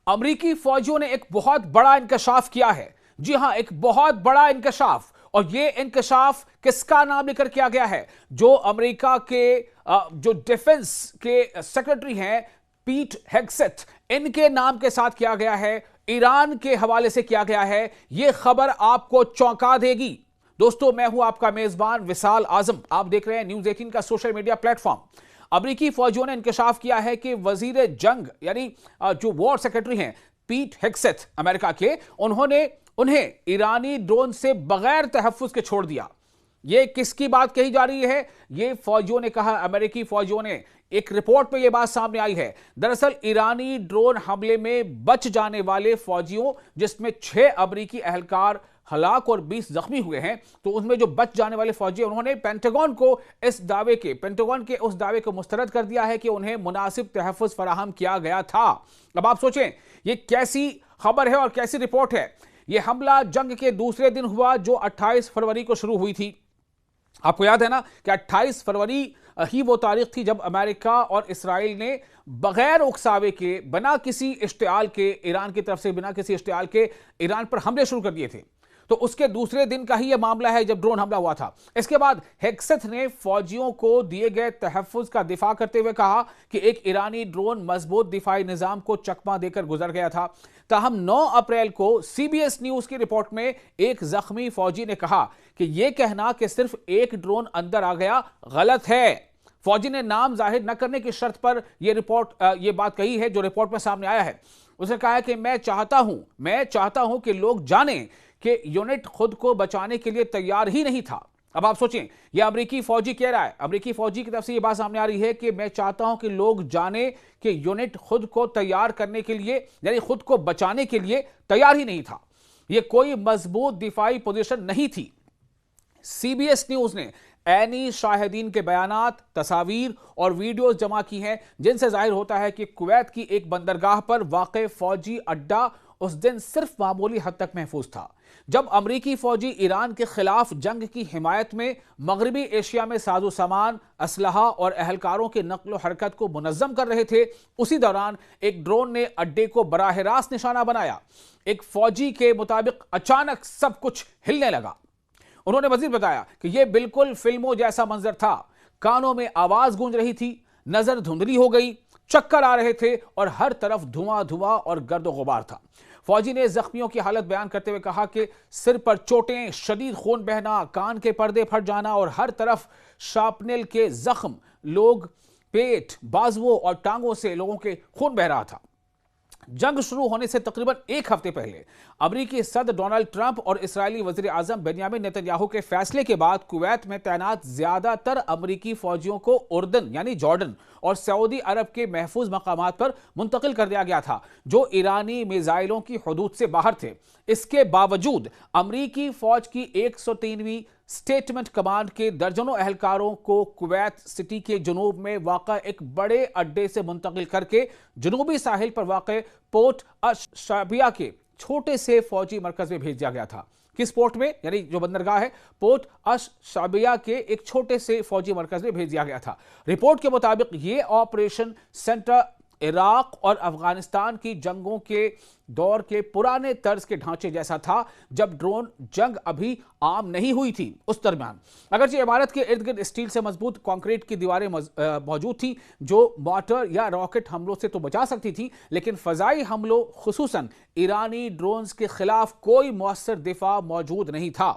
امریکی فوجیوں نے ایک بہت بڑا انکشاف کیا ہے. جی ہاں, ایک بہت بڑا انکشاف. اور یہ انکشاف کس کا نام لے کر کیا گیا ہے؟ جو امریکہ کے جو ڈیفنس کے سیکرٹری ہیں پیٹ ہیگسیتھ, ان کے نام کے ساتھ کیا گیا ہے. ایران کے حوالے سے کیا گیا ہے. یہ خبر آپ کو چونکا دے گی. دوستو, میں ہوں آپ کا میزبان وصال اعظم. آپ دیکھ رہے ہیں نیوز 18 کا سوشل میڈیا پلیٹ فارم. امریکی فوجیوں نے انکشاف کیا ہے کہ وزیر جنگ یعنی جو وار سیکرٹری ہیں پیٹ ہیگسیتھ امریکہ کے, انہیں ایرانی ڈرون سے بغیر تحفظ کے چھوڑ دیا. یہ کس کی بات کہی جا رہی ہے؟ یہ فوجیوں نے کہا, امریکی فوجیوں نے. ایک رپورٹ میں یہ بات سامنے آئی ہے. دراصل ایرانی ڈرون حملے میں بچ جانے والے فوجیوں, جس میں 6 امریکی اہلکار ہلاک اور 20 زخمی ہوئے ہیں, تو ان میں جو بچ جانے والے فوجی انہوں نے پینٹاگون کے اس دعوے کو مسترد کر دیا ہے کہ انہیں مناسب تحفظ فراہم کیا گیا تھا. اب آپ سوچیں یہ کیسی خبر ہے اور کیسی رپورٹ ہے. یہ حملہ جنگ کے دوسرے دن ہوا جو 28 فروری کو شروع ہوئی تھی. آپ کو یاد ہے نا کہ 28 فروری ہی وہ تاریخ تھی جب امریکہ اور اسرائیل نے بغیر اکساوے کے, بنا کسی اشتعال کے, ایران کی طرف سے بنا کسی اشتعال کے ایران پر حملے شروع کر دیے تھے. تو اس کے دوسرے دن کا ہی یہ معاملہ ہے جب ڈرون حملہ ہوا تھا. اس کے بعد ہیگسیتھ نے فوجیوں کو دیے گئے تحفظ کا دفاع کرتے ہوئے کہا کہ ایک ایرانی ڈرون مضبوط دفاعی نظام کو چکمہ دے کر گزر گیا تھا. تاہم 9 اپریل کو CBS نیوز کی رپورٹ میں ایک زخمی فوجی نے کہا کہ یہ کہنا کہ صرف ایک ڈرون اندر آ گیا غلط ہے. فوجی نے نام ظاہر نہ کرنے کی شرط پر یہ بات کہی ہے جو رپورٹ میں سامنے آیا ہے. اس نے کہا ہے کہ میں چاہتا ہوں کہ لوگ جانیں کہ یونٹ خود کو بچانے کے لیے تیار ہی نہیں تھا. اب آپ سوچیں, یہ امریکی فوجی کہہ رہا ہے, امریکی فوجی کی طرف سے یہ بات سامنے آ رہی ہے کہ میں چاہتا ہوں کہ لوگ جانیں کہ یونٹ خود کو تیار کرنے کے لیے یعنی خود کو بچانے کے لیے تیار ہی نہیں تھا. یہ کوئی مضبوط دفاعی پوزیشن نہیں تھی. CBS نیوز نے عینی شاہدین کے بیانات, تصاویر اور ویڈیوز جمع کی ہیں جن سے ظاہر ہوتا ہے کہ کویت کی ایک بندرگاہ پر واقع فوجی اڈا اس دن صرف معمولی حد تک محفوظ تھا. جب امریکی فوجی ایران کے خلاف جنگ کی حمایت میں مغربی ایشیا میں ساز و سامان, اسلحہ اور اہلکاروں کے نقل و حرکت کو منظم کر رہے تھے, اسی دوران ایک ڈرون نے اڈے کو براہ راست نشانہ بنایا. ایک فوجی کے مطابق اچانک سب کچھ ہلنے لگا. انہوں نے مزید بتایا کہ یہ بالکل فلموں جیسا منظر تھا. کانوں میں آواز گونج رہی تھی, نظر دھندلی ہو گئی, چکر آ رہے تھے اور ہر طرف دھواں اور گرد و غبار تھا. فوجی نے زخمیوں کی حالت بیان کرتے ہوئے کہا کہ سر پر چوٹیں, شدید خون بہنا, کان کے پردے پھٹ جانا اور ہر طرف شارپنل کے زخم, لوگ پیٹ, بازوؤں اور ٹانگوں سے لوگوں کے خون بہ رہا تھا. جنگ شروع ہونے سے تقریباً 1 ہفتے پہلے امریکی صدر ڈونلڈ ٹرمپ اور اسرائیلی وزیر اعظم بنیامین نیتن یاہو کے فیصلے کے بعد کویت میں تعینات زیادہ تر امریکی فوجیوں کو اردن یعنی جارڈن اور سعودی عرب کے محفوظ مقامات پر منتقل کر دیا گیا تھا جو ایرانی میزائلوں کی حدود سے باہر تھے. اس کے باوجود امریکی فوج کی 103ویں سٹیٹمنٹ کمانڈ کے درجنوں اہلکاروں کو کویت سٹی کے جنوب میں واقع ایک بڑے اڈے سے منتقل کر کے جنوبی ساحل پر واقع پورٹ الشعبیہ کے چھوٹے سے فوجی مرکز میں بھیج دیا گیا تھا. کس پورٹ میں؟ یعنی جو بندرگاہ ہے پورٹ الشعبیہ کے ایک چھوٹے سے فوجی مرکز میں بھیج دیا گیا تھا. رپورٹ کے مطابق یہ آپریشن سینٹر عراق اور افغانستان کی جنگوں کے دور کے پرانے طرز کے ڈھانچے جیسا تھا جب ڈرون جنگ ابھی عام نہیں ہوئی تھی. اس درمیان اگرچہ عمارت کے ارد گرد اسٹیل سے مضبوط کنکریٹ کی دیواریں موجود تھیں جو مارٹر یا راکٹ حملوں سے تو بچا سکتی تھی, لیکن فضائی حملوں خصوصاً ایرانی ڈرونز کے خلاف کوئی مؤثر دفاع موجود نہیں تھا.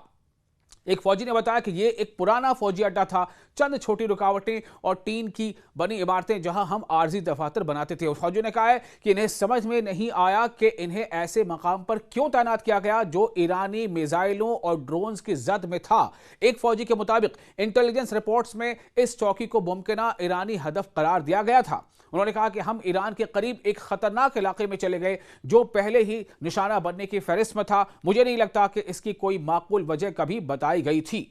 ایک فوجی نے بتایا کہ یہ ایک پرانا فوجی اڈا تھا, چند چھوٹی رکاوٹیں اور ٹین کی بنی عمارتیں جہاں ہم عارضی دفاتر بناتے تھے. فوجی نے کہا ہے کہ انہیں سمجھ میں نہیں آیا کہ انہیں ایسے مقام پر کیوں تعینات کیا گیا جو ایرانی میزائلوں اور ڈرونز کی زد میں تھا. ایک فوجی کے مطابق انٹیلیجنس رپورٹس میں اس چوکی کو ممکنہ ایرانی ہدف قرار دیا گیا تھا. انہوں نے کہا کہ ہم ایران کے قریب ایک خطرناک علاقے میں چلے گئے جو پہلے ہی نشانہ بننے کی فہرست میں تھا. مجھے نہیں لگتا کہ اس کی کوئی معقول وجہ کبھی بتائی گئی تھی.